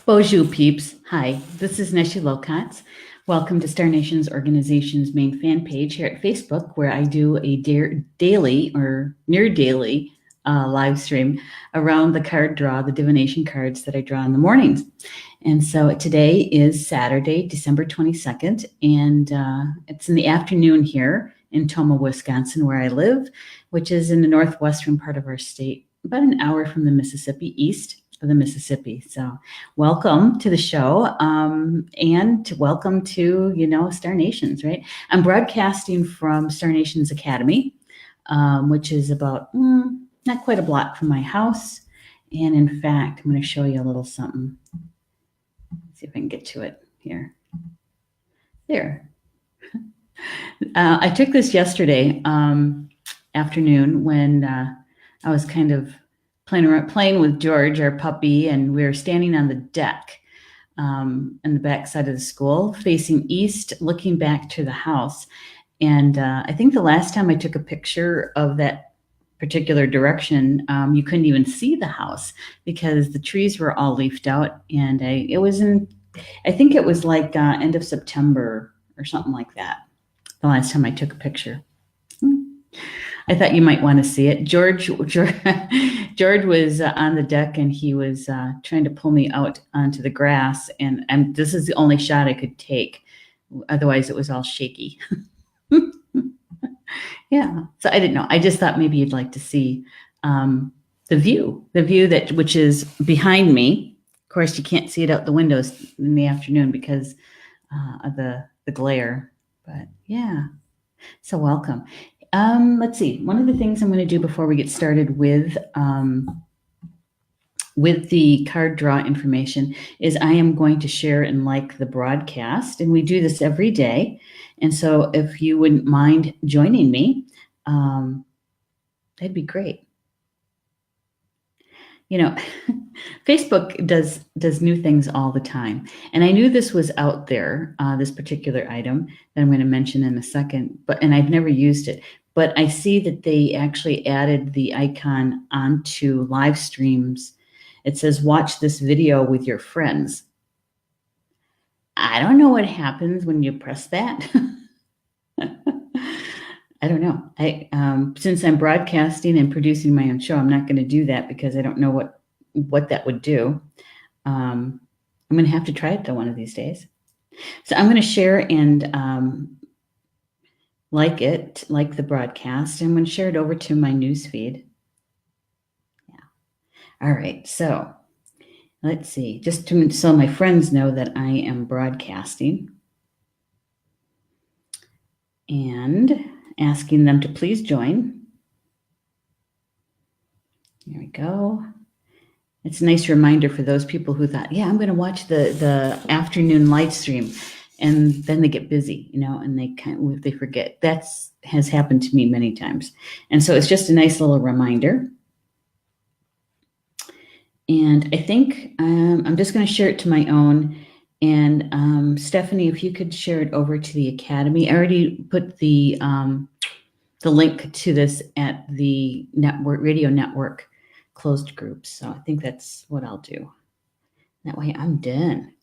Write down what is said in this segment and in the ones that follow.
Bonjour, peeps. Hi, this is Neshi Lokotz. Welcome to Star Nation's organization's main fan page here at Facebook, where I do a daily or near daily live stream around the card draw, the divination cards that I draw in the mornings. And so today is Saturday, December 22nd, and it's in the afternoon here in Tomah, Wisconsin, where I live, which is in the northwestern part of our state, about an hour from the Mississippi, east of the Mississippi. So welcome to the show, and welcome to, Star Nations, right? I'm broadcasting from Star Nations Academy, which is about not quite a block from my house. And in fact, I'm going to show you a little something. Let's see if I can get to it here. There. I took this yesterday afternoon when I was kind of playing with George, our puppy, and we were standing on the deck in the back side of the school, facing east, looking back to the house. And I think the last time I took a picture of that particular direction, you couldn't even see the house because the trees were all leafed out. And I think it was like end of September or something like that, the last time I took a picture. I thought you might want to see it. George was on the deck, and he was trying to pull me out onto the grass, and this is the only shot I could take. Otherwise, it was all shaky. Yeah, so I didn't know. I just thought maybe you'd like to see the view which is behind me. Of course, you can't see it out the windows in the afternoon because of the glare. But yeah, so welcome. Let's see. One of the things I'm going to do before we get started with the card draw information is I am going to share and like the broadcast, and we do this every day. And so if you wouldn't mind joining me, that'd be great. Facebook does new things all the time. And I knew this was out there, this particular item that I'm going to mention in a second, and I've never used it. But I see that they actually added the icon onto live streams. It says, watch this video with your friends. I don't know what happens when you press that. I don't know. Since I'm broadcasting and producing my own show, I'm not going to do that because I don't know what that would do. I'm going to have to try it though one of these days. So I'm going to share and like the broadcast. I'm going to share it over to my news feed. Yeah. All right. So let's see. Just so my friends know that I am broadcasting and asking them to please join. There we go. It's a nice reminder for those people who thought, yeah, I'm going to watch the afternoon live stream, and then they get busy, and they forget. That has happened to me many times. And so it's just a nice little reminder. And I think I'm just going to share it to my own. And Stephanie, if you could share it over to the Academy. I already put the link to this at the radio network closed groups. So I think that's what I'll do. That way I'm done.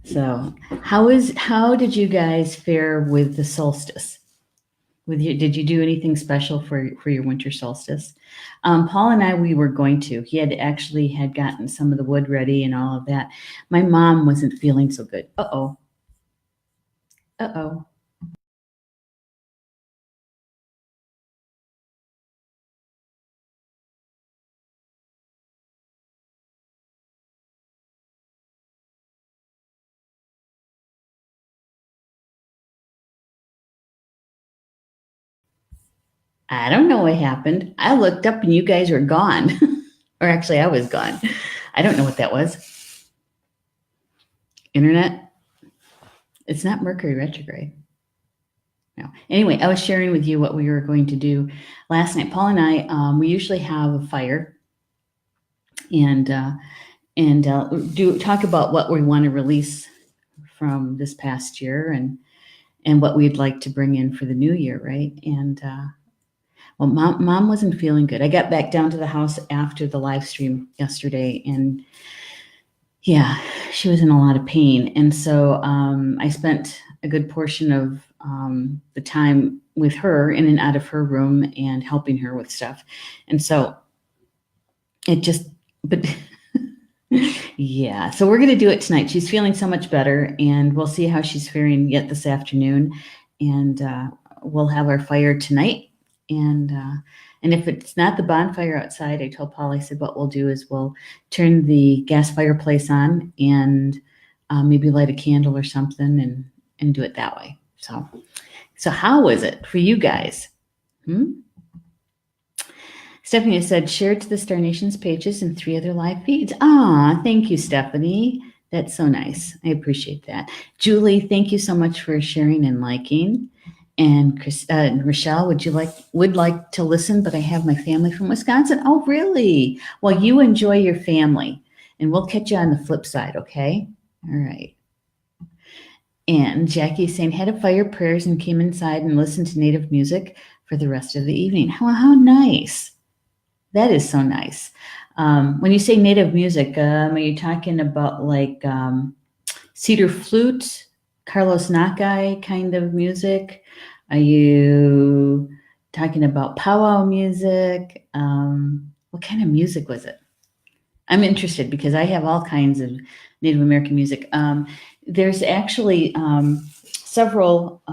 So how did you guys fare with the solstice? Did you do anything special for your winter solstice? Paul and I, we were going to. He had gotten some of the wood ready and all of that. My mom wasn't feeling so good. Uh-oh. I don't know what happened. I looked up and you guys were gone. Or actually, I was gone. I don't know what that was. Internet? It's not Mercury retrograde. No. Anyway, I was sharing with you what we were going to do last night. Paul and I, we usually have a fire and talk about what we want to release from this past year and what we'd like to bring in for the new year, right? And well, mom wasn't feeling good. I got back down to the house after the live stream yesterday, and yeah, she was in a lot of pain. And so I spent a good portion of the time with her in and out of her room and helping her with stuff. And so it just, but yeah, so we're going to do it tonight. She's feeling so much better, and we'll see how she's faring yet this afternoon. And we'll have our fire tonight. And if it's not the bonfire outside, I told Paul, I said, what we'll do is we'll turn the gas fireplace on and maybe light a candle or something and do it that way. So how was it for you guys? Stephanie said, share it to the Star Nations pages and 3 other live feeds. Ah, thank you, Stephanie. That's so nice. I appreciate that. Julie, thank you so much for sharing and liking. And Rochelle, would like to listen, but I have my family from Wisconsin. Oh, really? Well, you enjoy your family, and we'll catch you on the flip side, okay? All right. And Jackie saying, had a fire prayers and came inside and listened to Native music for the rest of the evening. How nice. That is so nice. When you say Native music, are you talking about like cedar flute, Carlos Nakai kind of music? Are you talking about powwow music? What kind of music was it? I'm interested because I have all kinds of Native American music. There's actually several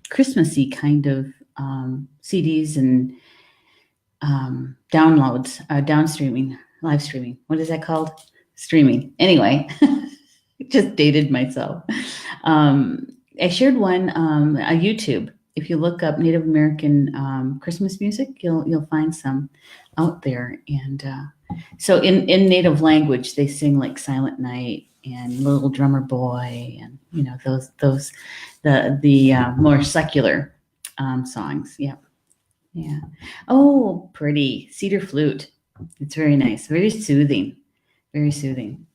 Christmassy kind of CDs and downloads, downstreaming, live streaming. What is that called? Streaming. Anyway, just dated myself. I shared one on YouTube. If you look up Native American Christmas music, you'll find some out there. And so in Native language, they sing like Silent Night and Little Drummer Boy, and the more secular songs. Yeah. Yeah. Oh, pretty cedar flute. It's very nice. Very soothing. Very soothing.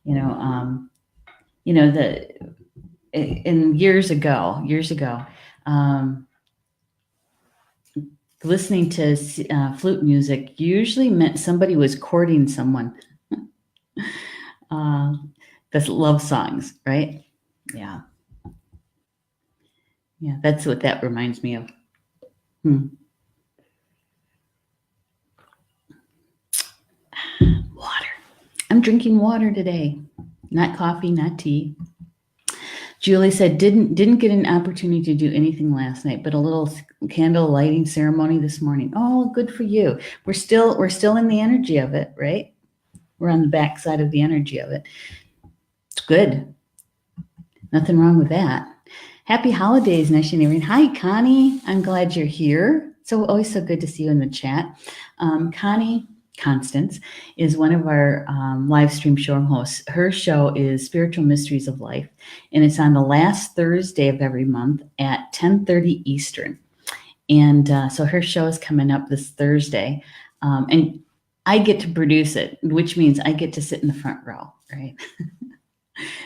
In years ago, listening to flute music usually meant somebody was courting someone. That's love songs, right? Yeah. Yeah, that's what that reminds me of. Water. I'm drinking water today. Not coffee, not tea. Julie said, didn't get an opportunity to do anything last night, but a little candle lighting ceremony this morning. Oh, good for you. We're still in the energy of it, right? We're on the backside of the energy of it. It's good. Nothing wrong with that. Happy holidays, Neshi and Irene. Hi, Connie. I'm glad you're here. So always so good to see you in the chat. Connie Constance is one of our live stream show hosts. Her show is Spiritual Mysteries of Life, and it's on the last Thursday of every month at 10:30 Eastern. And so her show is coming up this Thursday, and I get to produce it, which means I get to sit in the front row, right,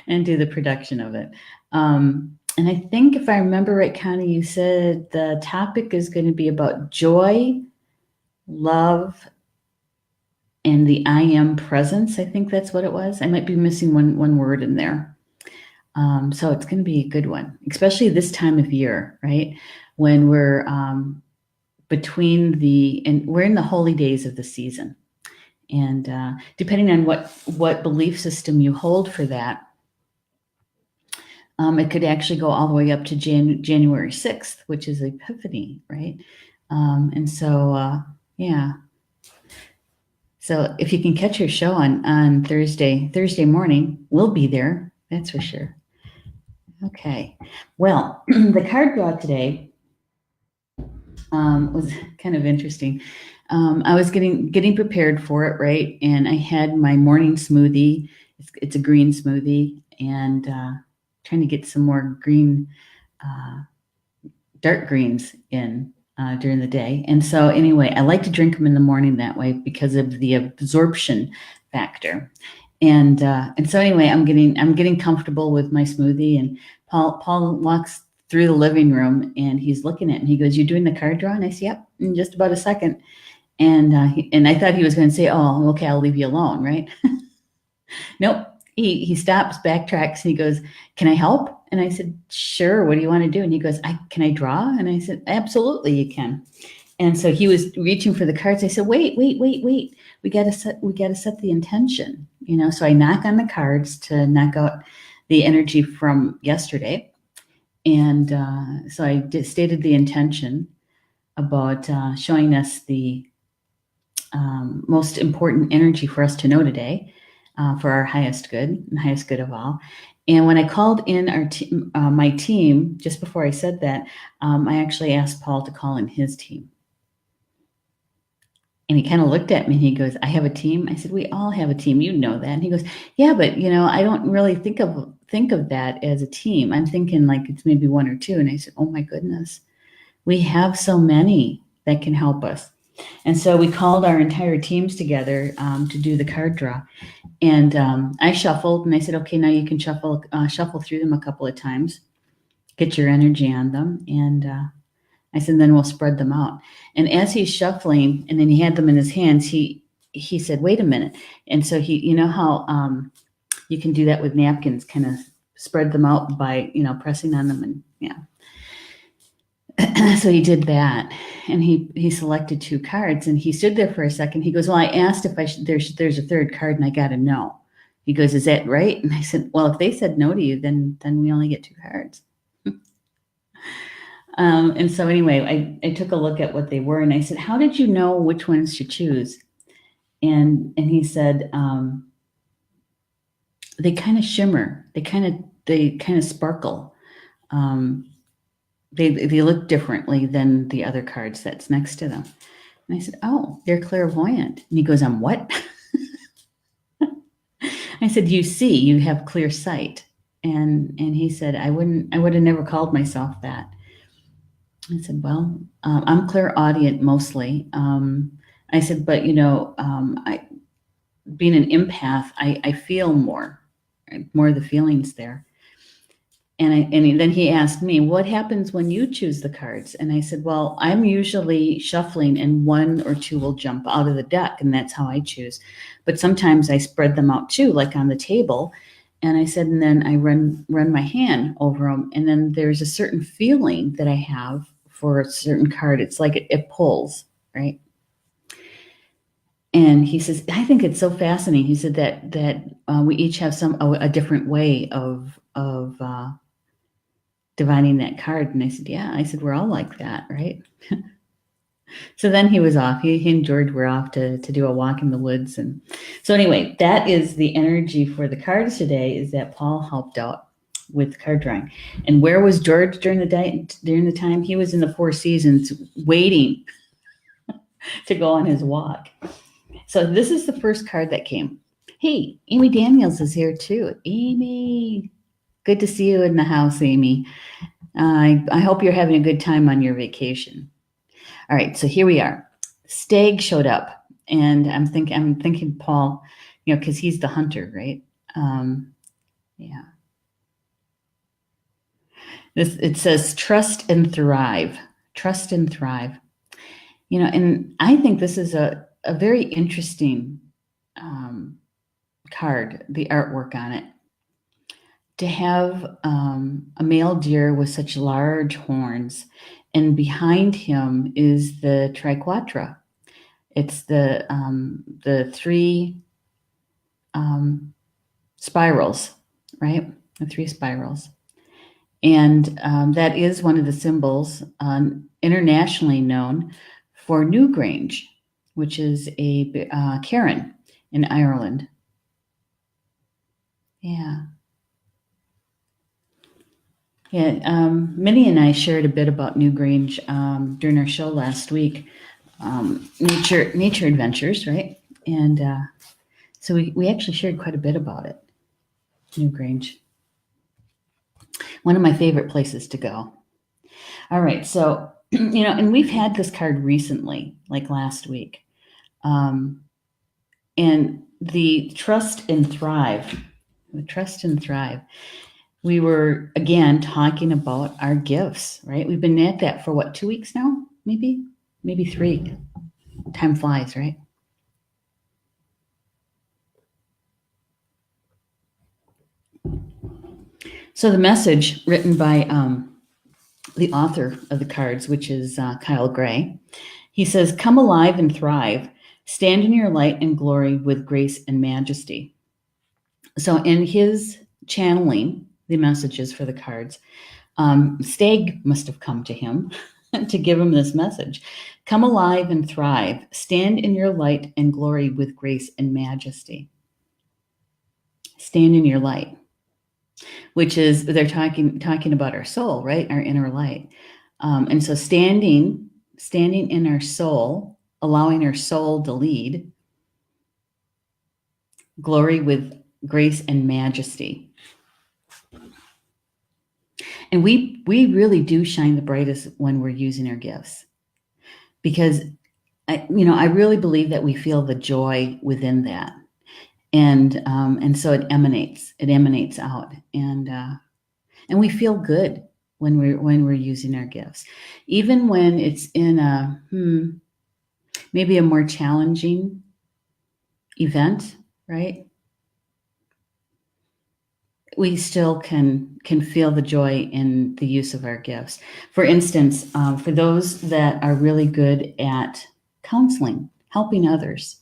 and do the production of it. And I think if I remember right, Connie, you said the topic is going to be about joy, love, and the I am presence. I think that's what it was. I might be missing one word in there. So it's going to be a good one, especially this time of year, right? When we're we're in the holy days of the season. And depending on what belief system you hold for that, it could actually go all the way up to January 6th, which is Epiphany, right? And so, yeah. So if you can catch your show on Thursday morning, we'll be there. That's for sure. Okay. Well, the card draw today was kind of interesting. I was getting prepared for it, right? And I had my morning smoothie. It's a green smoothie, and trying to get some more green, dark greens in during the day. And so anyway, I like to drink them in the morning that way because of the absorption factor. And so anyway, I'm getting comfortable with my smoothie, and Paul walks through the living room and he's looking at it and he goes, "You doing the card draw?" And I said, "Yep, in just about a second." And I thought he was going to say, "Oh, okay, I'll leave you alone," right? Nope. He stops, backtracks, and he goes, "Can I help?" And I said, "Sure. What do you want to do?" And he goes, "Can I draw?" And I said, "Absolutely, you can." And so he was reaching for the cards. I said, "Wait, wait, wait, wait. We got to set the intention." So I knock on the cards to knock out the energy from yesterday. And so I stated the intention about showing us the most important energy for us to know today, for our highest good and highest good of all. And when I called in my team, just before I said that, I actually asked Paul to call in his team. And he kind of looked at me and he goes, "I have a team." I said, "We all have a team. You know that." And he goes, "Yeah, but I don't really think of that as a team. I'm thinking like it's maybe one or two." And I said, "Oh my goodness, we have so many that can help us." And so we called our entire teams together to do the card draw. And I shuffled and I said, "Okay, now you can shuffle through them a couple of times, get your energy on them." And I said, "Then we'll spread them out." And as he's shuffling, and then he had them in his hands, he said, "Wait a minute." And so he, how you can do that with napkins, kind of spread them out by, pressing on them, and yeah. So he did that, and he selected two cards, and he stood there for a second. He goes, "Well, I asked if I should, there's a third card, and I got a no." He goes, "Is that right?" And I said, "Well, if they said no to you, then we only get two cards." And so anyway, I took a look at what they were, and I said, "How did you know which ones to choose?" And he said, "They kind of shimmer. They kind of sparkle. They look differently than the other cards that's next to them." And I said, "Oh, they're clairvoyant." And he goes, "I'm what?" I said, "You see, you have clear sight." And he said, I would have never called myself that." I said, "Well, I'm clairaudient mostly." I said, "But being an empath, I feel more of the feelings there." And then he asked me, "What happens when you choose the cards?" And I said, "Well, I'm usually shuffling and one or two will jump out of the deck, and that's how I choose. But sometimes I spread them out too, like on the table." And I said, "And then I run my hand over them. And then there's a certain feeling that I have for a certain card. It's like it pulls, right?" And he says, "I think it's so fascinating." He said that we each have a different way of divining that card. And I said, "Yeah." I said, "We're all like that, right?" So then he was off. He and George were off to do a walk in the woods. And so anyway, that is the energy for the cards today, is that Paul helped out with card drawing. And where was George during the time? He was in the Four Seasons waiting to go on his walk. So this is the first card that came. Hey, Amy Daniels is here too. Amy, good to see you in the house, Amy. I hope you're having a good time on your vacation. All right, so here we are. Stag showed up, and I'm thinking Paul, because he's the hunter, right? Yeah. It says trust and thrive. Trust and thrive. And I think this is a very interesting card, the artwork on it. To have a male deer with such large horns, and behind him is the triquetra. It's the three spirals, right? The three spirals. And that is one of the symbols internationally known for Newgrange, which is a cairn in Ireland. Yeah. Yeah, Minnie and I shared a bit about Newgrange during our show last week, nature adventures, right? And so we actually shared quite a bit about it. Newgrange, one of my favorite places to go. All right, so and we've had this card recently, like last week, and the trust and thrive. The trust and thrive. We were, again, talking about our gifts, right? We've been at that for what, 2 weeks now? Maybe 3. Time flies, right? So the message written by the author of the cards, which is Kyle Gray, he says, "Come alive and thrive. Stand in your light and glory with grace and majesty." So in his channeling the messages for the cards, Stag must have come to him to give him this message. Come alive and thrive. Stand in your light and glory with grace and majesty. Stand in your light, which is, they're talking about our soul, right? Our inner light. And so standing in our soul, allowing our soul to lead, glory with grace and majesty. And we really do shine the brightest when we're using our gifts, because I really believe that we feel the joy within that, and so it emanates out, and we feel good when we're using our gifts, even when it's in a maybe a more challenging event, right? We still can feel the joy in the use of our gifts. For instance, for those that are really good at counseling, helping others,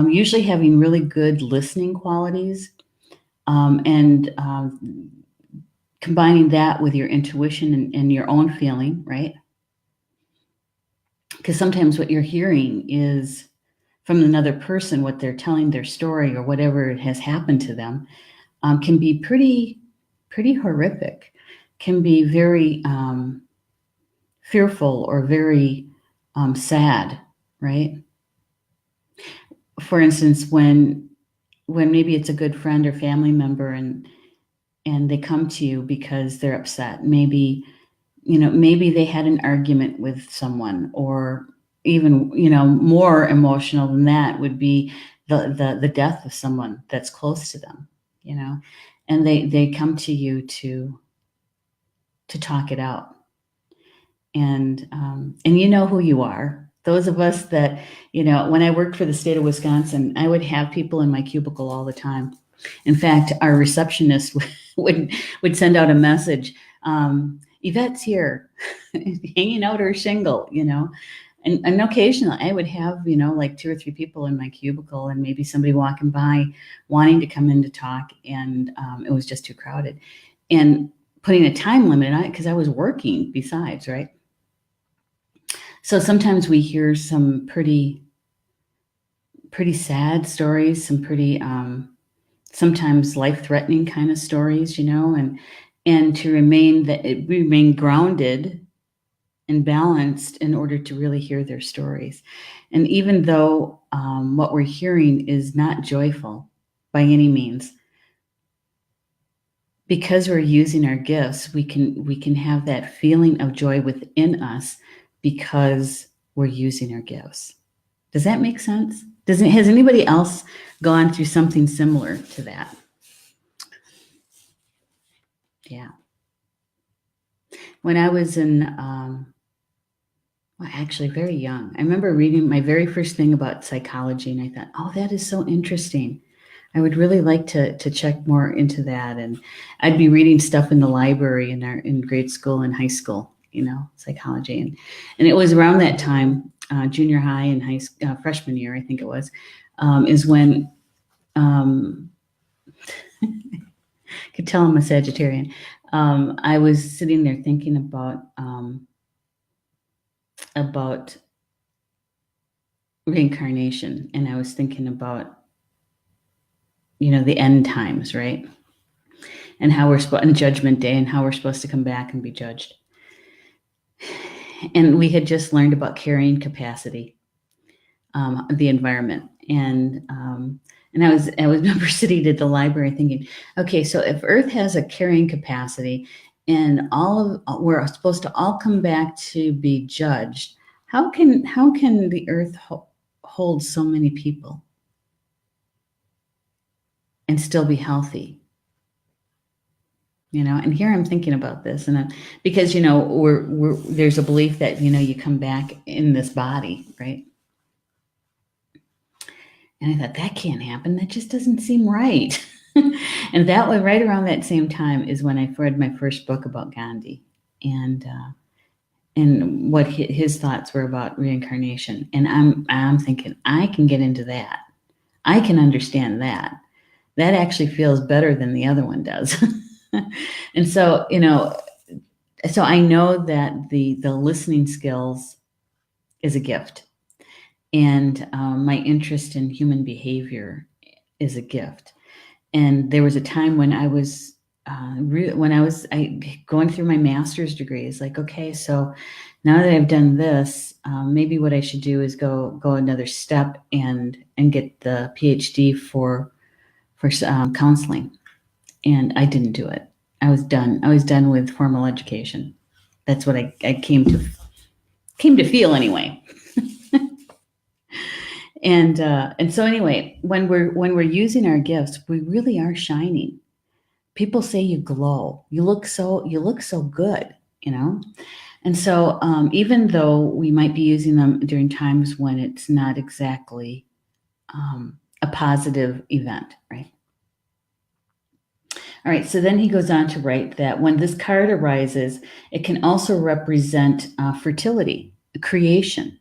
usually having really good listening qualities, and combining that with your intuition and your own feeling, right? Because sometimes what you're hearing is from another person, what they're telling their story or whatever has happened to them, can be pretty horrific, can be very fearful or very sad, right? For instance, when maybe it's a good friend or family member and they come to you because they're upset. Maybe they had an argument with someone, or even, more emotional than that would be the death of someone that's close to them, and they come to you to talk it out. And you know who you are. Those of us that, when I worked for the state of Wisconsin, I would have people in my cubicle all the time. In fact, our receptionist would send out a message, Yvette's here, hanging out her shingle, and occasionally I would have, like 2 or 3 people in my cubicle, and maybe somebody walking by wanting to come in to talk, and it was just too crowded, and putting a time limit on it because I was working besides, right? So sometimes we hear some pretty sad stories, some pretty sometimes life-threatening kind of stories, and to remain grounded and balanced in order to really hear their stories. And even though what we're hearing is not joyful by any means, because we're using our gifts, we can have that feeling of joy within us because we're using our gifts. Does that make sense? Has anybody else gone through something similar to that? Yeah. When I was actually very young, I remember reading my very first thing about psychology, and I thought, oh, that is so interesting. I would really like to check more into that. And I'd be reading stuff in the library in grade school and high school, psychology. And it was around that time, junior high and freshman year, I think it was, is when, could tell I'm a Sagittarian. I was sitting there thinking about reincarnation, and I was thinking about, the end times, right? And how and Judgment Day, and how we're supposed to come back and be judged. And we had just learned about carrying capacity, the environment, and I remember sitting at the library thinking, okay, so if Earth has a carrying capacity, and we're supposed to all come back to be judged, how can the Earth hold so many people and still be healthy? And here I'm thinking about this, and because there's a belief that you come back in this body, right? And I thought, that can't happen. That just doesn't seem right. And that was right around that same time is when I read my first book about Gandhi and what his thoughts were about reincarnation. And I'm thinking, I can get into that. I can understand that. That actually feels better than the other one does. And so, so I know that the listening skills is a gift, and my interest in human behavior is a gift. And there was a time when I was going through my master's degree. It's like, okay, so now that I've done this, maybe what I should do is go another step and get the PhD for counseling. And I didn't do it. I was done. I was done with formal education. That's what I came to feel anyway. And so anyway, when we're using our gifts, we really are shining. People say you glow. You look so good, And so even though we might be using them during times when it's not exactly a positive event, right? All right, so then he goes on to write that when this card arises, it can also represent fertility, creation.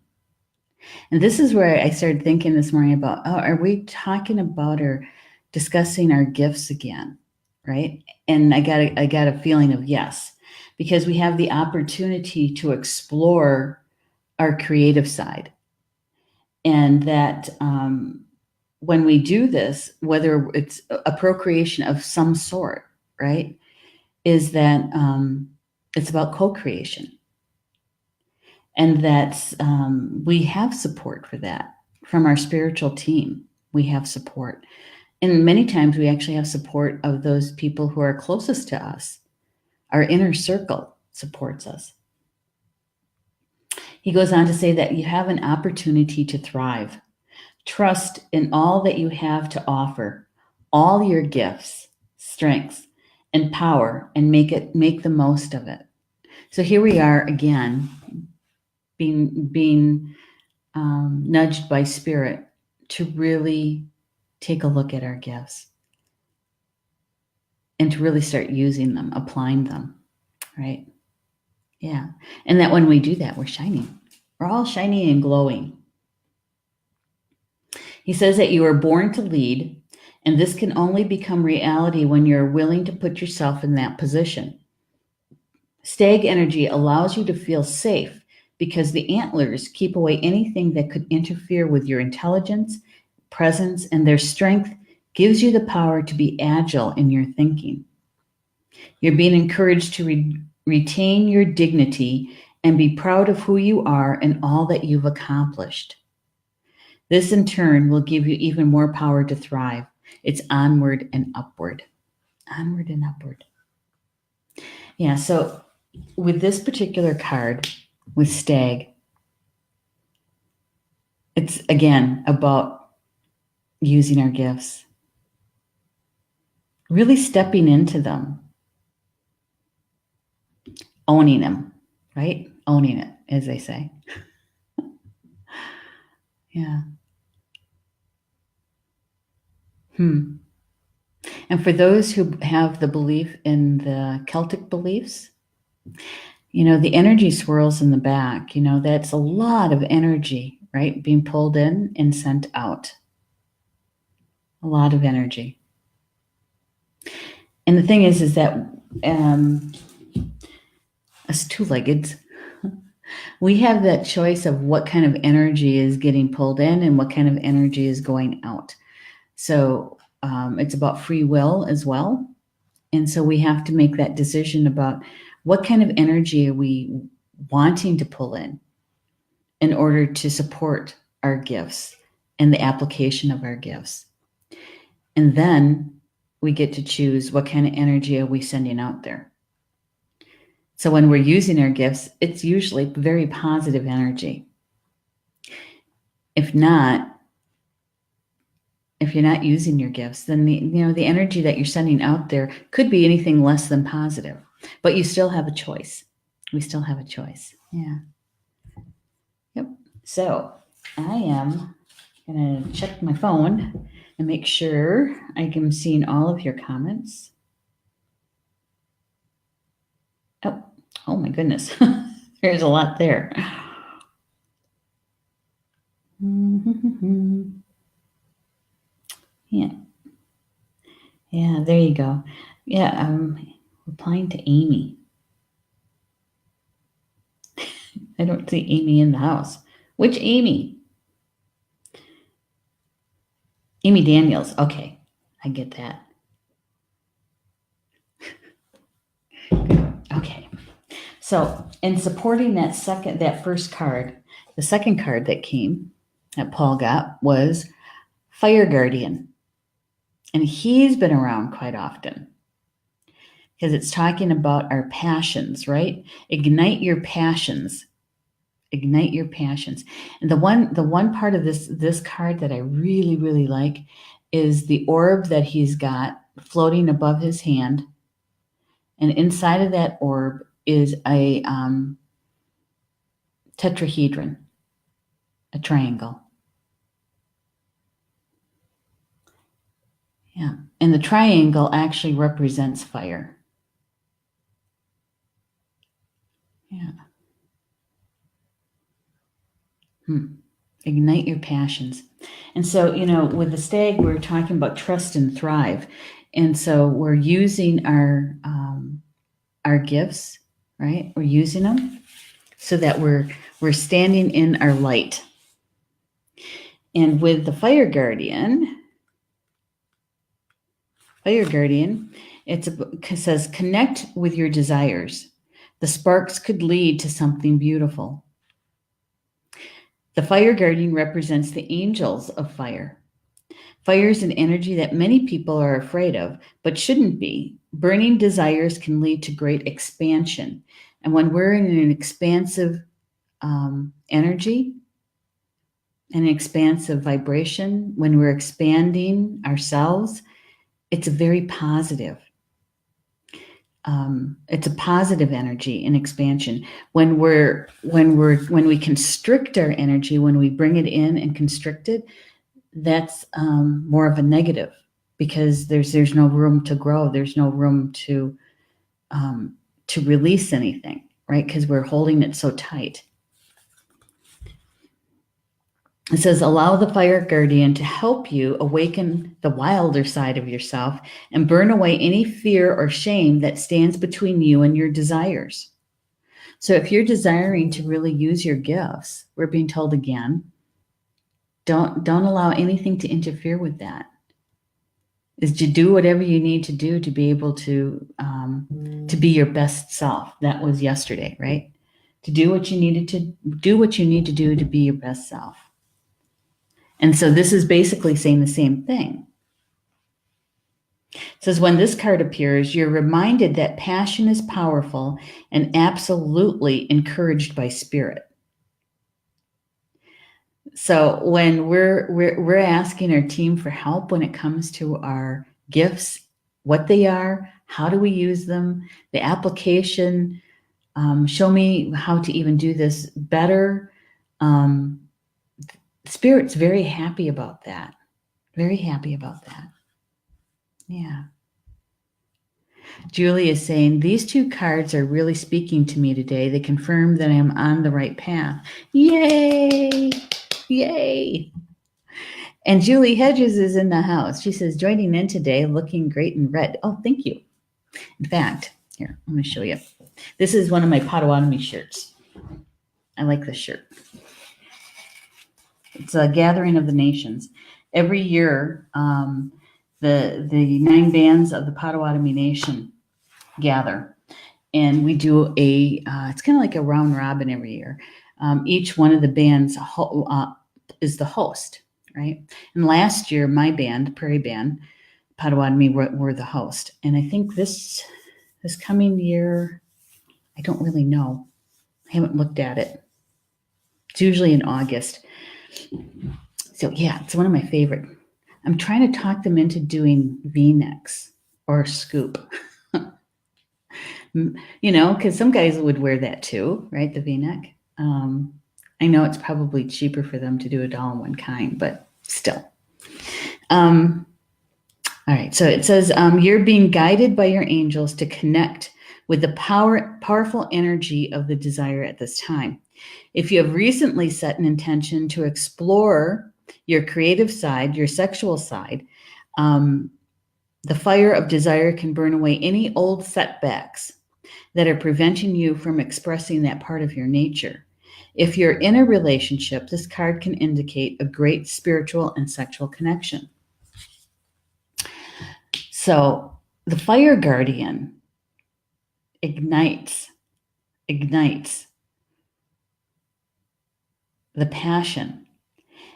And this is where I started thinking this morning about, are we talking about or discussing our gifts again, right? And I got a feeling of yes, because we have the opportunity to explore our creative side. And that when we do this, whether it's a procreation of some sort, right, is that it's about co-creation. And that we have support for that from our spiritual team. We have support. And many times we actually have support of those people who are closest to us. Our inner circle supports us. He goes on to say that you have an opportunity to thrive. Trust in all that you have to offer, all your gifts, strengths, and power, and make the most of it. So here we are again, being nudged by spirit to really take a look at our gifts and to really start using them, applying them, right? Yeah. And that when we do that, we're shining. We're all shiny and glowing. He says that you are born to lead, and this can only become reality when you're willing to put yourself in that position. Stag energy allows you to feel safe because the antlers keep away anything that could interfere with your intelligence, presence, and their strength gives you the power to be agile in your thinking. You're being encouraged to retain your dignity and be proud of who you are and all that you've accomplished. This in turn will give you even more power to thrive. It's onward and upward. Onward and upward. Yeah, so with this particular card, with Stag, it's again about using our gifts, really stepping into them, owning them, right? Owning it, as they say. Yeah. And for those who have the belief in the Celtic beliefs, the energy swirls in the back, that's a lot of energy, right? Being pulled in and sent out. A lot of energy. And the thing is that us two-leggeds, we have that choice of what kind of energy is getting pulled in and what kind of energy is going out. So it's about free will as well. And so we have to make that decision about what kind of energy are we wanting to pull in order to support our gifts and the application of our gifts. And then we get to choose what kind of energy are we sending out there. So when we're using our gifts, it's usually very positive energy. If you're not using your gifts, then the energy that you're sending out there could be anything less than positive, but you still have a choice. We still have a choice. Yeah. Yep. So I am going to check my phone and make sure I am seeing all of your comments. Oh my goodness. There's a lot there. Yeah. Yeah, there you go. Yeah, replying to Amy. I don't see Amy in the house. Which Amy? Amy Daniels. Okay, I get that. Okay. So, in supporting that first card, the second card that came that Paul got was Fire Guardian. And he's been around quite often because it's talking about our passions, right? Ignite your passions. Ignite your passions. And the one part of this card that I really, really like is the orb that he's got floating above his hand. And inside of that orb is a tetrahedron, a triangle. Yeah. And the triangle actually represents fire. Yeah. Ignite your passions. And so, with the stag, we're talking about trust and thrive. And so we're using our gifts, right? We're using them so that we're standing in our light. And with the Fire Guardian, it says, connect with your desires. The sparks could lead to something beautiful. The Fire Guardian represents the angels of fire. Fire is an energy that many people are afraid of, but shouldn't be. Burning desires can lead to great expansion. And when we're in an expansive energy, an expansive vibration, when we're expanding ourselves, it's a very positive. It's a positive energy in expansion. When we constrict our energy, when we bring it in and constrict it, that's more of a negative because there's no room to grow. There's no room to release anything, right? Because we're holding it so tight. It says, allow the Fire Guardian to help you awaken the wilder side of yourself and burn away any fear or shame that stands between you and your desires. So if you're desiring to really use your gifts, we're being told again, don't allow anything to interfere with that. Is to do whatever you need to do to be able to be your best self. That was yesterday, right? To do what you need to do to be your best self. And so this is basically saying the same thing. It says, when this card appears, you're reminded that passion is powerful and absolutely encouraged by spirit. So when we're asking our team for help when it comes to our gifts, what they are, how do we use them, the application, show me how to even do this better. Spirit's very happy about that. Very happy about that. Yeah. Julie is saying, these two cards are really speaking to me today. They confirm that I'm on the right path. Yay! Yay! And Julie Hedges is in the house. She says, joining in today, looking great in red. Oh, thank you. In fact, here, I'm going to show you. This is one of my Potawatomi shirts. I like this shirt. It's a gathering of the nations. Every year, the 9 bands of the Potawatomi Nation gather, and we do it's kind of like a round robin every year. Each one of the bands is the host, right? And last year, my band, Prairie Band, Potawatomi, were the host. And I think this coming year, I don't really know. I haven't looked at it. It's usually in August. So yeah, it's one of my favorite. I'm trying to talk them into doing V-necks or a scoop. Because some guys would wear that too, right? The V-neck. I know it's probably cheaper for them to do it all in one kind, but still. All right, so it says you're being guided by your angels to connect with the powerful energy of the desire at this time. If you have recently set an intention to explore your creative side, your sexual side, the fire of desire can burn away any old setbacks that are preventing you from expressing that part of your nature. If you're in a relationship, this card can indicate a great spiritual and sexual connection. So the fire guardian ignites the passion.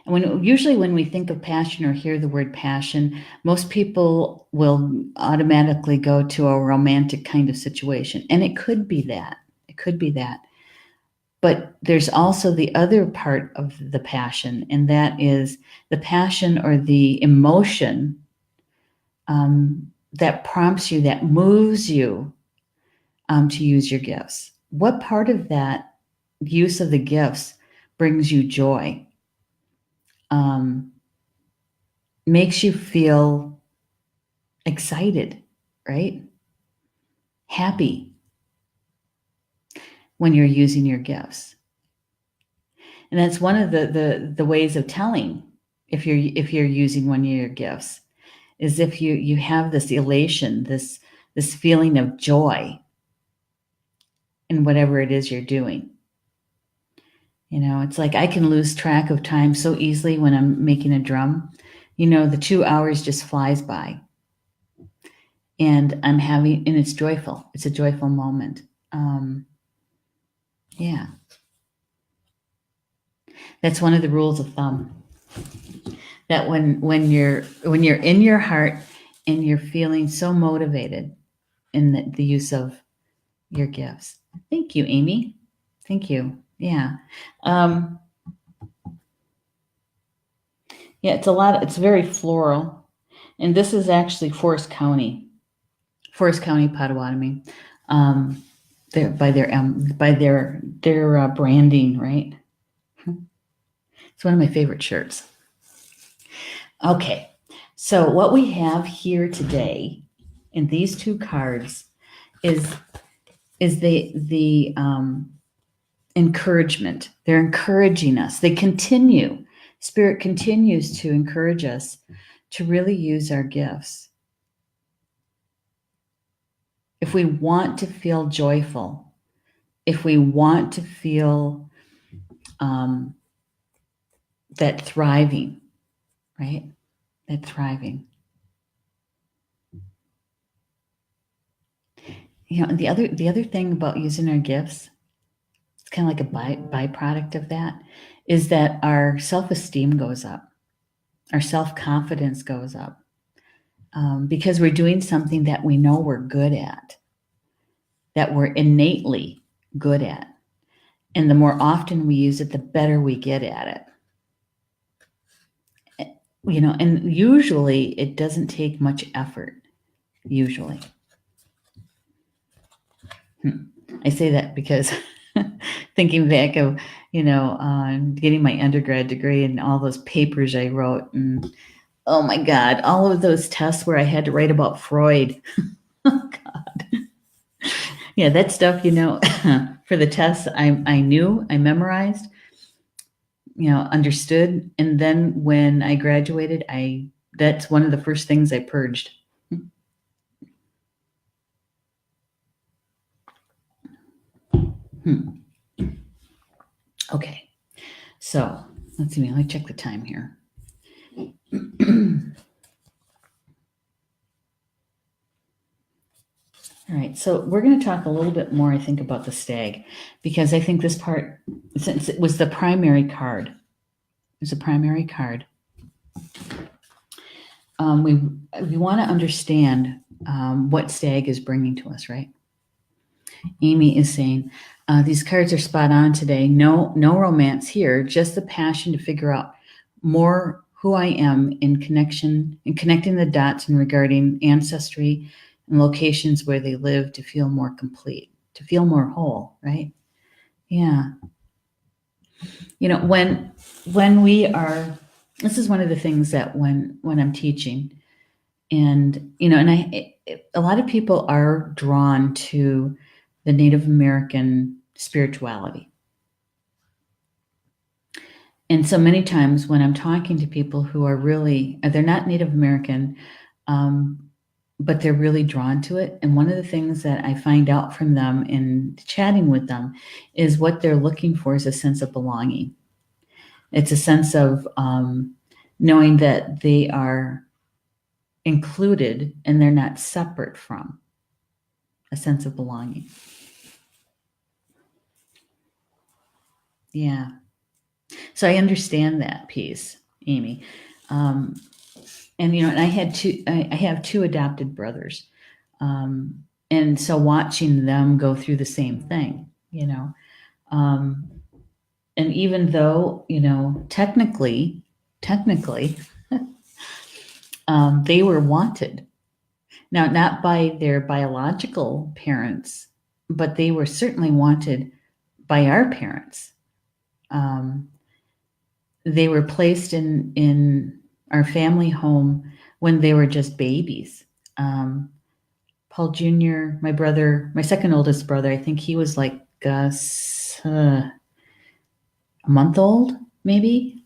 And usually when we think of passion or hear the word passion, most people will automatically go to a romantic kind of situation. And it could be that. It could be that. But there's also the other part of the passion, and that is the passion or the emotion that prompts you, that moves you to use your gifts. What part of that use of the gifts brings you joy? Makes you feel excited, right? Happy when you're using your gifts. And that's one of the ways of telling if you're using one of your gifts, is if you have this elation, this feeling of joy in whatever it is you're doing. You know, it's like I can lose track of time so easily when I'm making a drum. You know, the 2 hours just flies by. And it's joyful. It's a joyful moment. Yeah. That's one of the rules of thumb. That when you're in your heart and you're feeling so motivated in the use of your gifts. Thank you, Amy. Thank you. Yeah. Yeah, it's very floral. And this is actually Forest County, Potawatomi. By their branding, right? It's one of my favorite shirts. Okay, so what we have here today in these two cards is the encouragement. They're encouraging us. Spirit continues to encourage us to really use our gifts. If we want to feel joyful, if we want to feel that thriving, right? That thriving. You know, the other thing about using our gifts, it's kind of like a byproduct of that, is that our self-esteem goes up. Our self-confidence goes up. Because we're doing something that we know we're good at, that we're innately good at. And the more often we use it, the better we get at it. You know, and usually it doesn't take much effort, usually. I say that because thinking back of, getting my undergrad degree and all those papers I wrote, and oh my God, all of those tests where I had to write about Freud. Oh God. Yeah, that stuff, for the tests, I knew, I memorized, understood. And then when I graduated, that's one of the first things I purged. Okay, so let's see, let me check the time here. All right, so we're going to talk a little bit more, I think, about the stag, because I think this part, since it was the primary card, we want to understand what stag is bringing to us, right? Amy is saying, these cards are spot on today. No romance here, just the passion to figure out more who I am in connecting the dots and regarding ancestry and locations where they live to feel more complete, to feel more whole, right? Yeah. When we are this is one of the things that when I'm teaching, and a lot of people are drawn to the Native American spirituality. And so many times when I'm talking to people who are really, they're not Native American, but they're really drawn to it. And one of the things that I find out from them in chatting with them is what they're looking for is a sense of belonging. It's a sense of knowing that they are included and they're not separate from, a sense of belonging. Yeah. So I understand that piece, Amy. And and I have two adopted brothers. And so watching them go through the same thing, and even though, technically, they were wanted. Now, not by their biological parents, but they were certainly wanted by our parents. They were placed in our family home when they were just babies. Paul Jr., my brother, my second oldest brother, I think he was like a month old, maybe,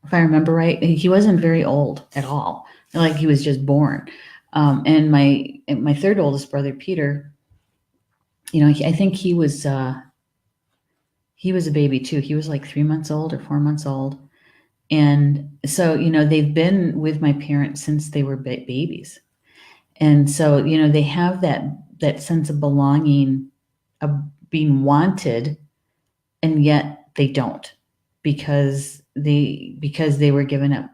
if I remember right. He wasn't very old at all, like he was just born. And my third oldest brother, Peter, I think he was a baby too. He was like 3 months old or 4 months old. And so, they've been with my parents since they were babies. And so, they have that sense of belonging, of being wanted, and yet they don't, because they were given up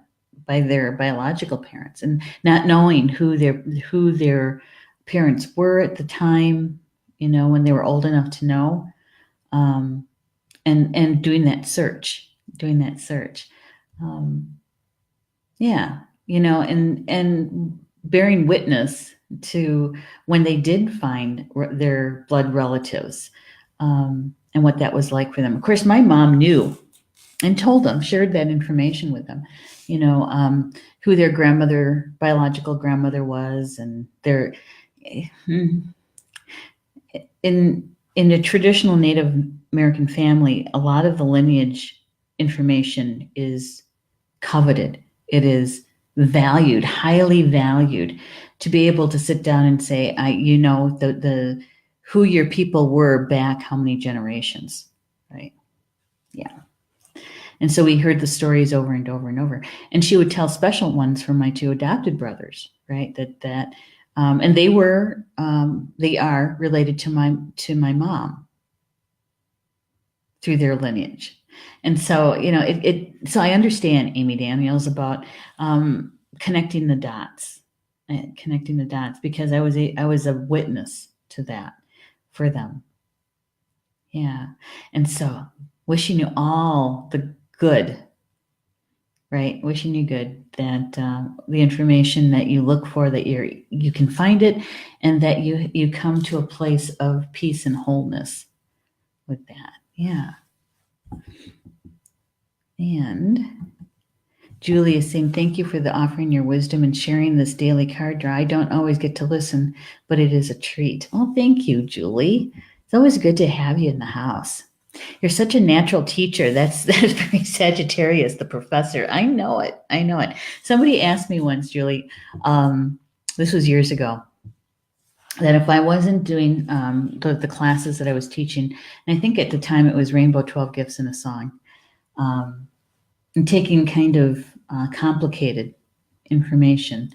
by their biological parents, and not knowing who their parents were at the time, when they were old enough to know, and doing that search. Yeah, and bearing witness to when they did find their blood relatives, and what that was like for them. Of course, my mom knew and told them, shared that information with them, who their biological grandmother was, and their in a traditional Native American family, a lot of the lineage information is coveted. It is valued, highly valued, to be able to sit down and say, the who your people were back how many generations, right? Yeah. And so we heard the stories over and over and over. And she would tell special ones from my two adopted brothers, right? And they are related to my mom through their lineage. And so, so I understand, Amy Daniels, about connecting the dots, because I was a witness to that for them. Yeah. And so wishing you all the good, right? Wishing you good, that the information that you look for, that you can find it, and that you come to a place of peace and wholeness with that. Yeah. And Julie is saying, thank you for offering your wisdom and sharing this daily card draw. I don't always get to listen, but it is a treat. Well, thank you, Julie. It's always good to have you in the house. You're such a natural teacher. That's very Sagittarius, the professor. I know it. Somebody asked me once, Julie, this was years ago, that if I wasn't doing the classes that I was teaching, and I think at the time it was Rainbow 12 Gifts in a Song, and taking kind of complicated information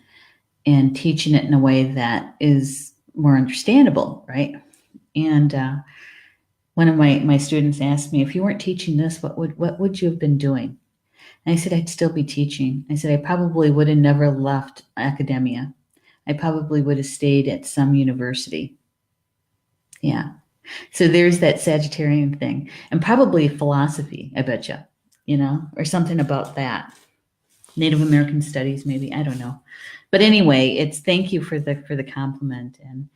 and teaching it in a way that is more understandable, right? And one of my students asked me, if you weren't teaching this, what would you have been doing? And I said, I'd still be teaching. I said, I probably would have never left academia. I probably would have stayed at some university. Yeah. So there's that Sagittarian thing, and probably philosophy, I bet you, or something about that. Native American studies, maybe, I don't know. But anyway, it's thank you for the compliment, and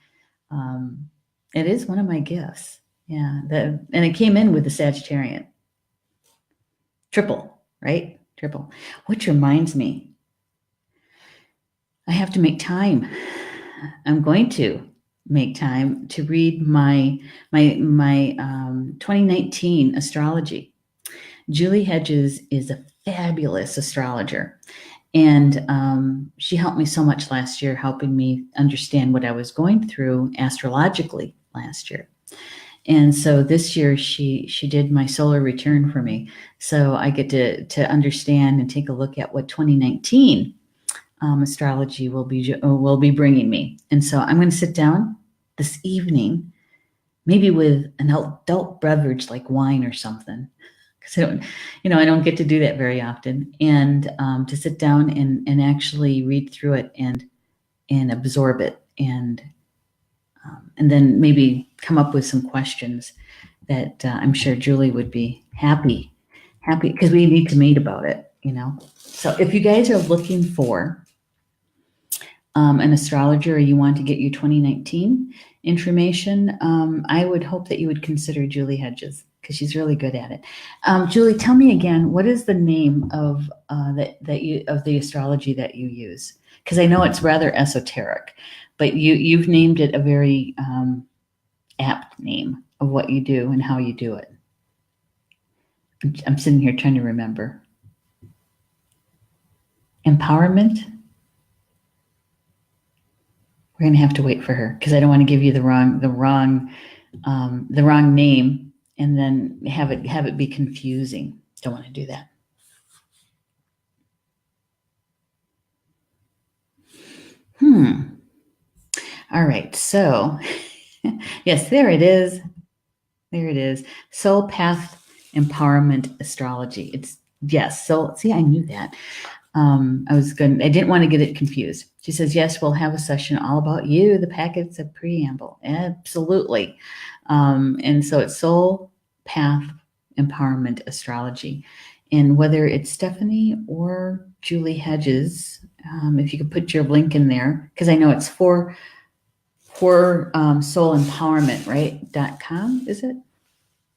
it is one of my gifts. Yeah, and it came in with the Sagittarian triple, right? triple. Which reminds me, I have to make time. I'm going to make time to read my 2019 astrology. Julie Hedges is a fabulous astrologer. And she helped me so much last year, helping me understand what I was going through astrologically last year. And so this year she did my solar return for me. So I get to understand and take a look at what 2019 astrology will be bringing me. And so I'm going to sit down this evening, maybe with an adult beverage like wine or something, because I don't get to do that very often, and to sit down and actually read through it and absorb it, and then maybe come up with some questions that I'm sure Julie would be happy because we need to meet about it. So if you guys are looking for an astrologer, or you want to get your 2019 information, I would hope that you would consider Julie Hedges, because she's really good at it. Julie, tell me again, what is the name of of the astrology that you use? Because I know it's rather esoteric, but you've named it a very apt name of what you do and how you do it. I'm sitting here trying to remember. Empowerment? We're going to have to wait for her, because I don't want to give you the wrong name and then have it be confusing. Don't want to do that. All right. So yes, there it is. There it is. Soul Path Empowerment Astrology. Yes. So see, I knew that. I didn't want to get it confused. She says, yes, we'll have a session all about you. The packet's a preamble. Absolutely. And so it's Soul Path Empowerment Astrology. And whether it's Stephanie or Julie Hedges, if you could put your link in there, because I know it's for soulempowerment, right? .com, is it?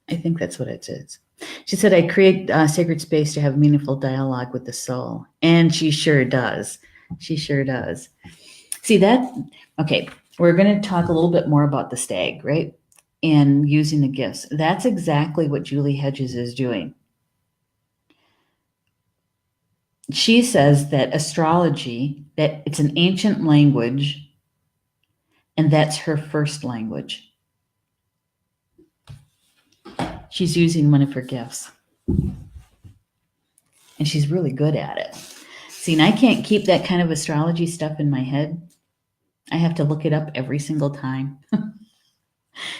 I think that's what it is. She said, I create a sacred space to have meaningful dialogue with the soul. And she sure does. She sure does. See that? Okay, we're going to talk a little bit more about the stag, right? And using the gifts. That's exactly what Julie Hedges is doing. She says that astrology, that it's an ancient language, and that's her first language. She's using one of her gifts. And she's really good at it. See, and I can't keep that kind of astrology stuff in my head. I have to look it up every single time.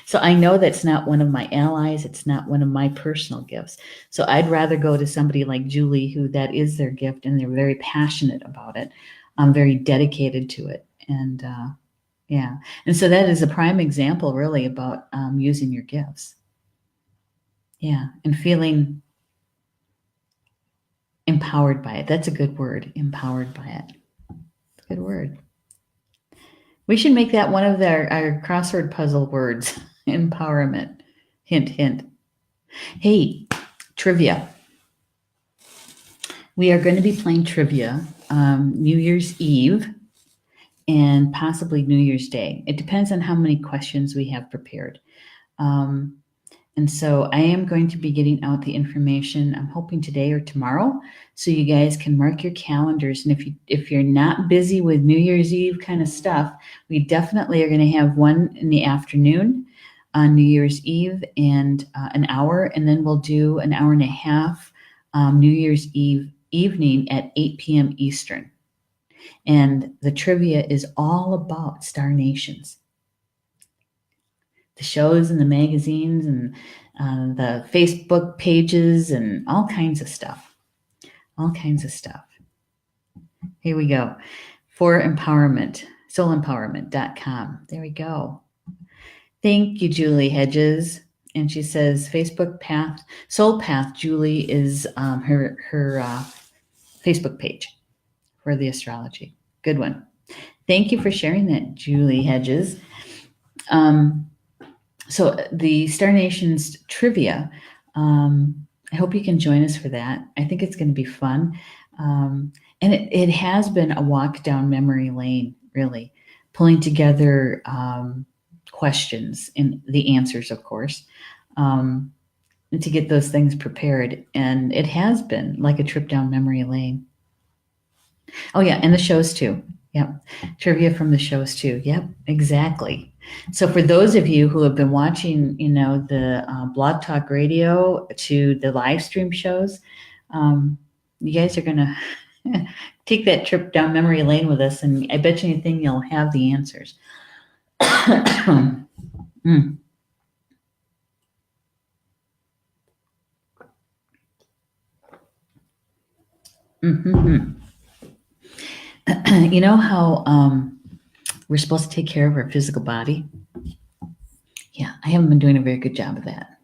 So I know that's not one of my allies. It's not one of my personal gifts. So I'd rather go to somebody like Julie, who that is their gift, and they're very passionate about it. I'm very dedicated to it. And yeah. And so that is a prime example, really, about using your gifts. Yeah. And feeling empowered by it. That's a good word. Empowered by it. It's a good word. We should make that one of our crossword puzzle words. Empowerment. Hint, hint. Hey, trivia. We are going to be playing trivia New Year's Eve and possibly New Year's Day. It depends on how many questions we have prepared. And so I am going to be getting out the information, I'm hoping today or tomorrow, so you guys can mark your calendars. And if you're not busy with New Year's Eve kind of stuff, we definitely are going to have one in the afternoon on New Year's Eve, and an hour, and then we'll do an hour and a half New Year's Eve evening at 8 p.m. Eastern. And the trivia is all about star nations. The shows and the magazines and the Facebook pages and all kinds of stuff. All kinds of stuff. Here we go. For empowerment, soulempowerment.com. There we go. Thank you, Julie Hedges. And she says Facebook Path, Soul Path, Julie is her Facebook page for the astrology. Good one. Thank you for sharing that, Julie Hedges. So the Star Nations trivia, I hope you can join us for that. I think it's going to be fun. And it has been a walk down memory lane, really, pulling together questions and the answers, of course, um, and to get those things prepared. And it has been like a trip down memory lane. Oh, yeah, and the shows too. Yep. Trivia from the shows too. Yep, exactly. So for those of you who have been watching, the Blog Talk Radio to the live stream shows, you guys are going to take that trip down memory lane with us, and I bet you anything you'll have the answers. Mm. Mm-hmm. You know how we're supposed to take care of our physical body? Yeah, I haven't been doing a very good job of that.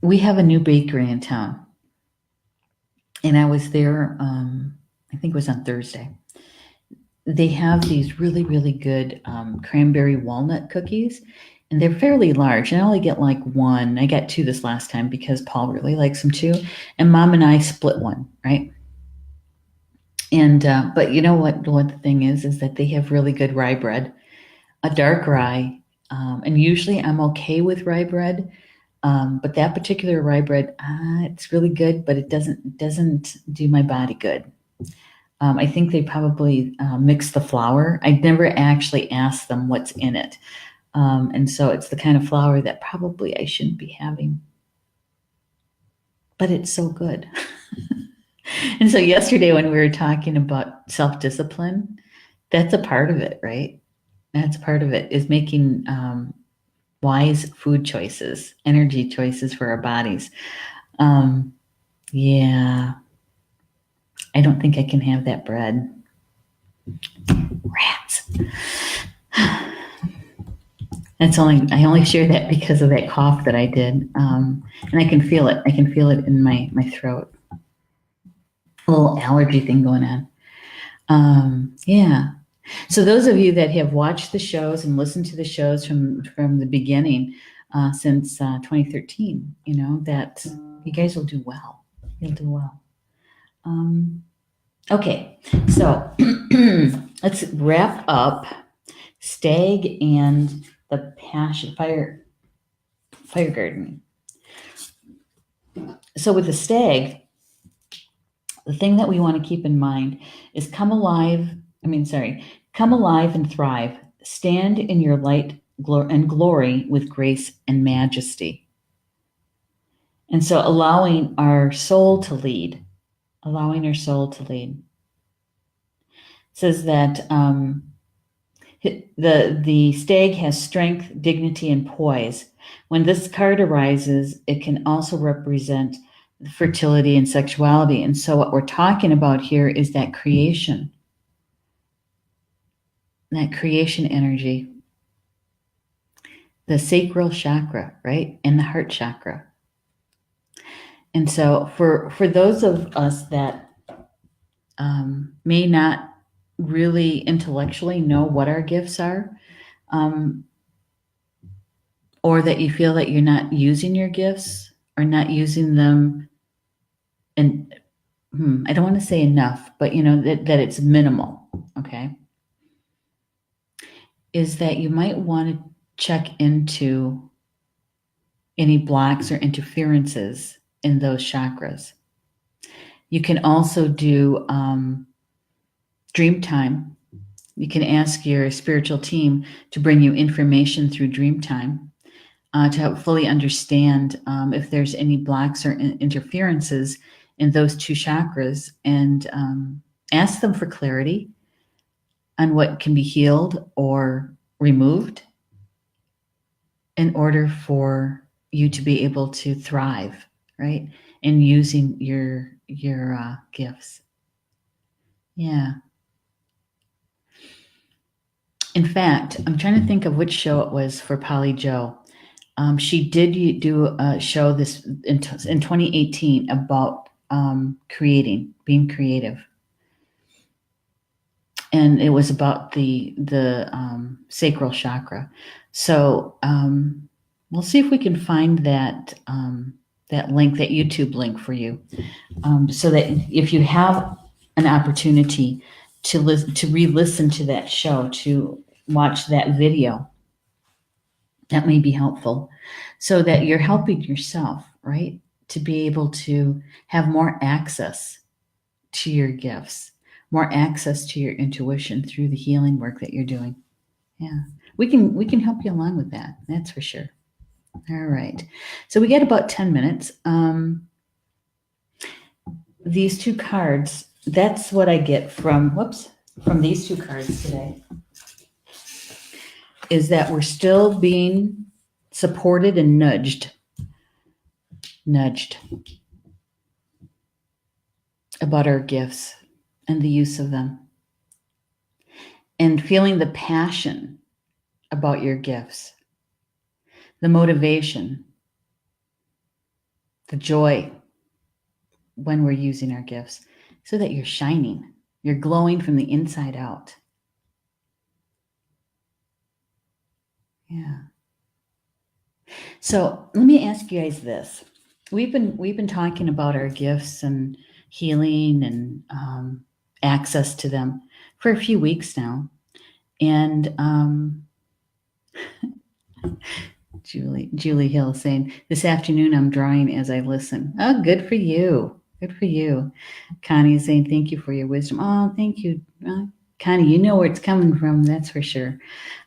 We have a new bakery in town, and I was there, I think it was on Thursday. They have these really, really good cranberry walnut cookies, and they're fairly large. And I only get like one. I got two this last time because Paul really likes them too. And Mom and I split one, right? And but you know what the thing is that they have really good rye bread, a dark rye, and usually I'm okay with rye bread. But that particular rye bread, it's really good, but it doesn't do my body good. I think they probably mix the flour. I never actually asked them what's in it, and so it's the kind of flour that probably I shouldn't be having. But it's so good. And so yesterday when we were talking about self-discipline, that's a part of it, right? That's part of it is making wise food choices, energy choices for our bodies. Yeah, I don't think I can have that bread. Rats. I only share that because of that cough that I did, and I can feel it. I can feel it in my throat. A little allergy thing going on. Yeah. So those of you that have watched the shows and listened to the shows from the beginning since 2013, that you guys will do well. You'll do well. Okay, so let's wrap up Stag and the Fire Guardian. So with the Stag, the thing that we want to keep in mind is come alive and thrive. Stand in your light and glory with grace and majesty. And so allowing our soul to lead. It says that the stag has strength, dignity, and poise. When this card arises, it can also represent fertility and sexuality. And so what we're talking about here is that creation energy, the sacral chakra, right? And the heart chakra. And so for those of us that may not really intellectually know what our gifts are, or that you feel that you're not using your gifts or not using them, and I don't want to say enough, but that it's minimal, okay, is that you might want to check into any blocks or interferences in those chakras. You can also do dream time. You can ask your spiritual team to bring you information through dream time to help fully understand if there's any blocks or interferences in those two chakras, and ask them for clarity on what can be healed or removed in order for you to be able to thrive, right? And using your gifts. Yeah. In fact, I'm trying to think of which show it was for Polly Joe. She did do a show this in 2018 about being creative, and it was about the sacral chakra. So We'll see if we can find that that link, that YouTube link for you, so that if you have an opportunity to re-listen to that show, to watch that video, that may be helpful, so that you're helping yourself, right? To be able to have more access to your gifts, more access to your intuition through the healing work that you're doing. Yeah, we can help you along with that. That's for sure. All right. So we get about 10 minutes. These two cards, that's what I get from these two cards today, is that we're still being supported and nudged about our gifts and the use of them, and feeling the passion about your gifts, the motivation, the joy when we're using our gifts, so that you're shining, you're glowing from the inside out. Yeah. So let me ask you guys this. We've been talking about our gifts and healing and access to them for a few weeks now. And Julie Hill saying, this afternoon I'm drawing as I listen. Oh, good for you. Good for you. Connie is saying, thank you for your wisdom. Oh, thank you. Connie, you know where it's coming from, that's for sure.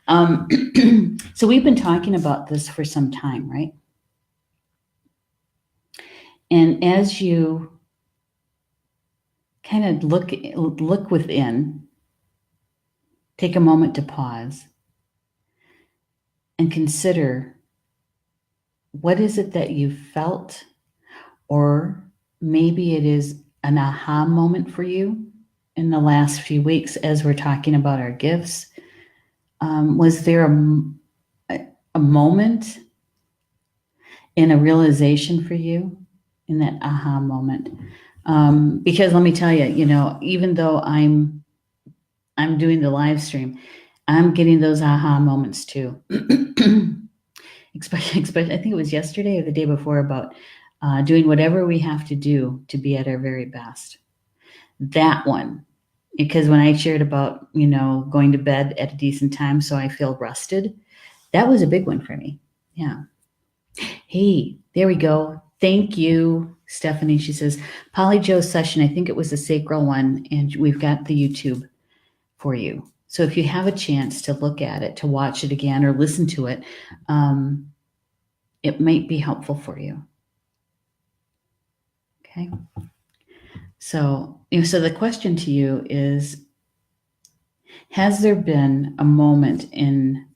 So we've been talking about this for some time, right? And as you kind of look within, take a moment to pause and consider, what is it that you felt, or maybe it is an aha moment for you in the last few weeks as we're talking about our gifts. Was there a moment in a realization for you in that aha moment? Because let me tell you, even though I'm doing the live stream, I'm getting those aha moments too. Especially, I think it was yesterday or the day before, about doing whatever we have to do to be at our very best. That one, because when I shared about, going to bed at a decent time so I feel rested, that was a big one for me. Yeah. Hey, there we go. Thank you, Stephanie. She says, Polly Joe's session, I think it was a sacral one, and we've got the YouTube for you. So if you have a chance to look at it, to watch it again or listen to it, it might be helpful for you. Okay. So the question to you is, has there been a moment in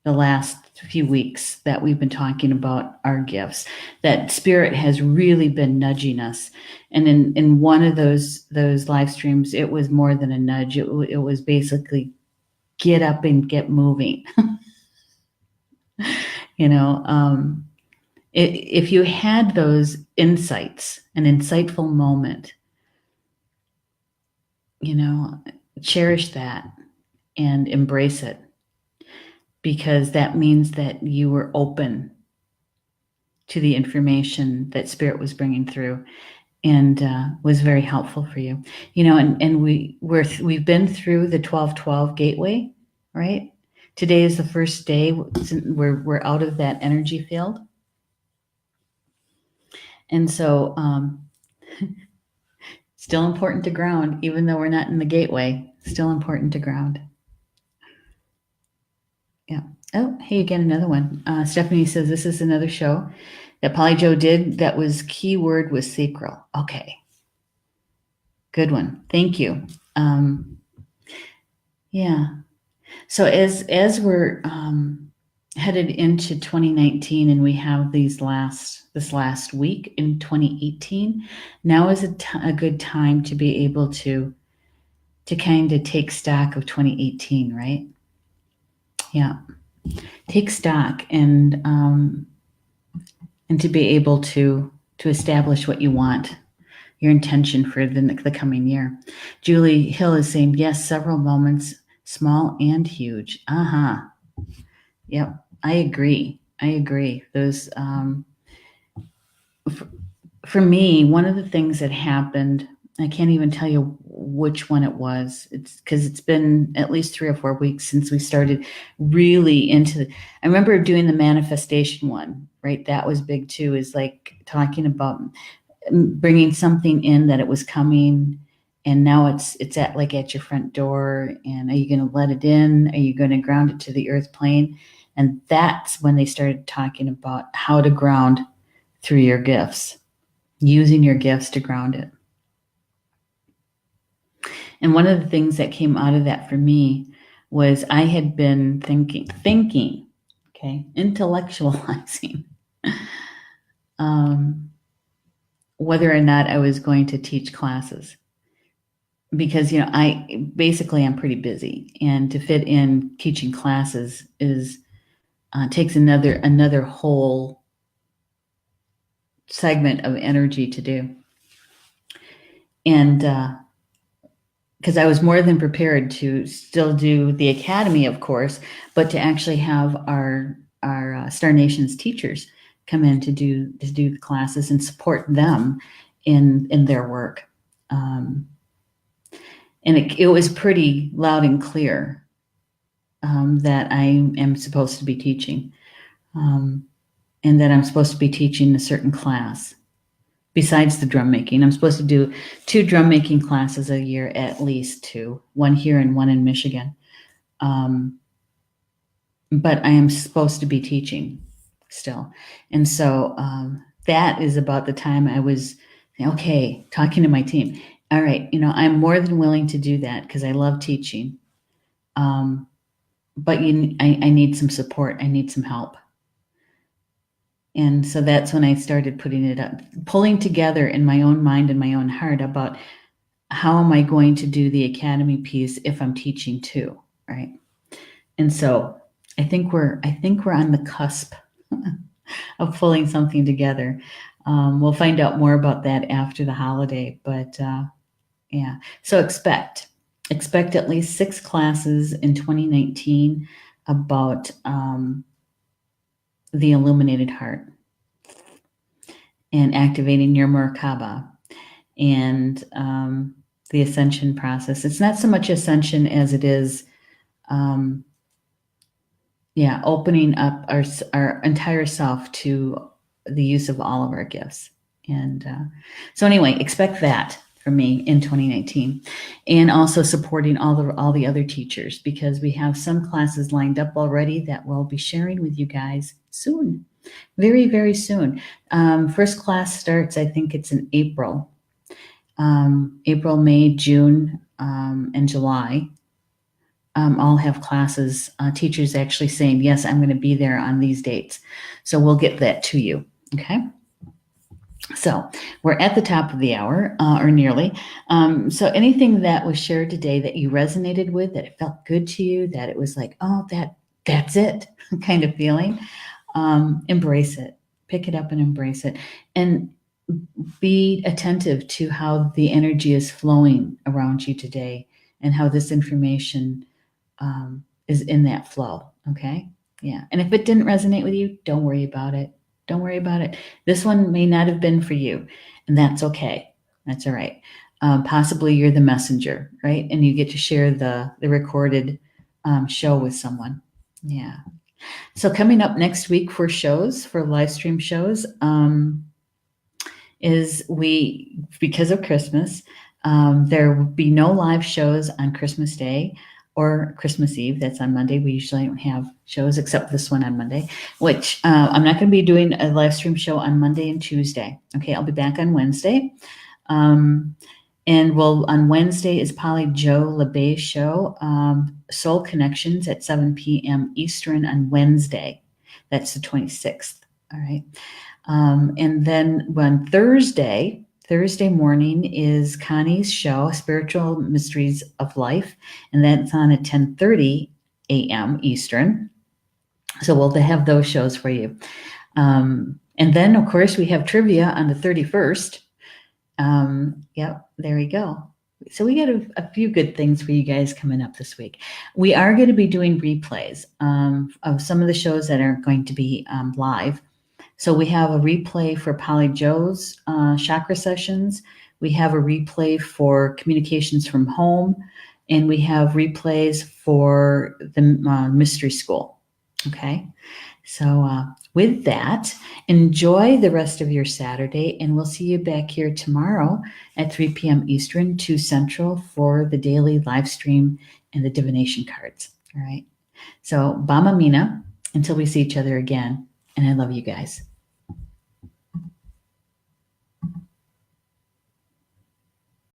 the last few weeks that we've been talking about our gifts, that Spirit has really been nudging us? And in one of those live streams, it was more than a nudge. It was basically, get up and get moving. If you had those insights, an insightful moment, cherish that and embrace it, because that means that you were open to the information that Spirit was bringing through, and was very helpful for you. And we've been through the 12-12 gateway, right? Today is the first day we're out of that energy field. And so still important to ground, even though we're not in the gateway, still important to ground. Yeah. Oh, hey, again, another one. Stephanie says, this is another show that Polly Joe did that was keyword was sacral. Okay. Good one. Thank you. Yeah. So as we're headed into 2019, and we have this last week in 2018, now is a good time to be able to kind of take stock of 2018, right? Yeah. Take stock and to be able to establish what you want, your intention for the coming year. Julie Hill is saying, yes, several moments, small and huge. Yep, I agree. I agree. Those, for me, one of the things that happened, I can't even tell you which one it was. It's because it's been at least 3 or 4 weeks since we started really into. I remember doing the manifestation one, right? That was big too. Is like talking about bringing something in that it was coming, and now it's at your front door. And are you going to let it in? Are you going to ground it to the earth plane? And that's when they started talking about how to ground through your gifts, using your gifts to ground it. And one of the things that came out of that for me was I had been thinking, okay, intellectualizing whether or not I was going to teach classes. Because, I'm pretty busy, and to fit in teaching classes takes another whole segment of energy to do. And because I was more than prepared to still do the academy, of course, but to actually have our Star Nations teachers come in to do the classes and support them in their work. And it was pretty loud and clear that I am supposed to be teaching, and that I'm supposed to be teaching a certain class. Besides the drum making, I'm supposed to do 2 drum making classes a year, at least 2, one here and one in Michigan. But I am supposed to be teaching still. And so that is about the time I was, okay, talking to my team. All right, I'm more than willing to do that because I love teaching. But I need some support. I need some help. And so that's when I started pulling together in my own mind and my own heart about how am I going to do the academy piece if I'm teaching too, right? And so I think we're on the cusp of pulling something together. We'll find out more about that after the holiday, but yeah. So expect at least 6 classes in 2019 about the illuminated heart and activating your Merkaba and the ascension process. It's not so much ascension as it is, opening up our entire self to the use of all of our gifts. And so anyway, expect that from me in 2019, and also supporting all the other teachers, because we have some classes lined up already that we'll be sharing with you guys soon, very, very soon. First class starts, I think it's in April, May, June, and July. All have classes, teachers actually saying, yes, I'm going to be there on these dates. So we'll get that to you. Okay. So we're at the top of the hour, or nearly. So anything that was shared today that you resonated with, that it felt good to you, that it was like, oh, that's it kind of feeling, embrace it, pick it up and embrace it, and be attentive to how the energy is flowing around you today and how this information is in that flow. Okay. Yeah. And if it didn't resonate with you, don't worry about it. Don't worry about it. This one may not have been for you, and that's okay. That's all right. Possibly you're the messenger, right? And you get to share the recorded show with someone. Yeah. So coming up next week for live stream shows, because of Christmas, there will be no live shows on Christmas Day or Christmas Eve. That's on Monday. We usually don't have shows except this one on Monday, which I'm not going to be doing a live stream show on Monday and Tuesday. Okay, I'll be back on Wednesday. And on Wednesday is Polly Joe LeBay's show, Soul Connections at 7 p.m. Eastern on Wednesday. That's the 26th. All right. And then on Thursday morning is Connie's show, Spiritual Mysteries of Life, and that's on at 10:30 a.m. Eastern. So we'll have those shows for you. And then, of course, we have trivia on the 31st. Yep, there we go. So we got a few good things for you guys coming up this week. We are going to be doing replays of some of the shows that aren't going to be live. So we have a replay for Polly Joe's chakra sessions. We have a replay for communications from home, and we have replays for the mystery school. Okay. So with that, enjoy the rest of your Saturday, and we'll see you back here tomorrow at 3 p.m. Eastern, 2 Central for the daily live stream and the divination cards. All right. So, Bama Mina, until we see each other again, and I love you guys.